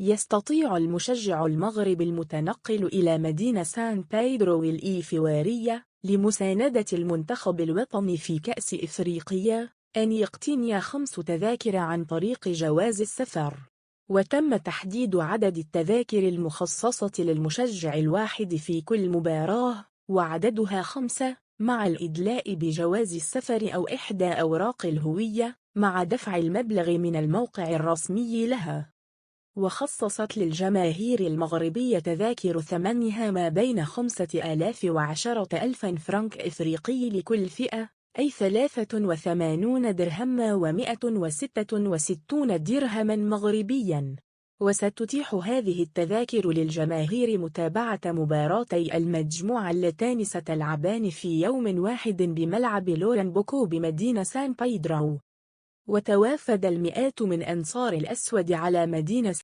يستطيع المشجع المغربي المتنقل إلى مدينة سان بيدرو الإيفوارية لمساندة المنتخب الوطني في كأس إفريقيا أن يقتني 5 تذاكر عن طريق جواز السفر، وتم تحديد عدد التذاكر المخصصة للمشجع الواحد في كل مباراة، وعددها 5 مع الإدلاء بجواز السفر أو إحدى أوراق الهوية مع دفع المبلغ من الموقع الرسمي لها. وخصصت للجماهير المغربية تذاكر ثمنها ما بين 5,000 و10,000 فرنك إفريقي لكل فئة، أي 83 درهما و166 درهما مغربيا. وستتيح هذه التذاكر للجماهير متابعة مباراتي المجموعة اللتان ستلعبان في يوم واحد بملعب لوران بوكو بمدينة سان بيدرو. وتوافد المئات من أنصار الأسود على مدينة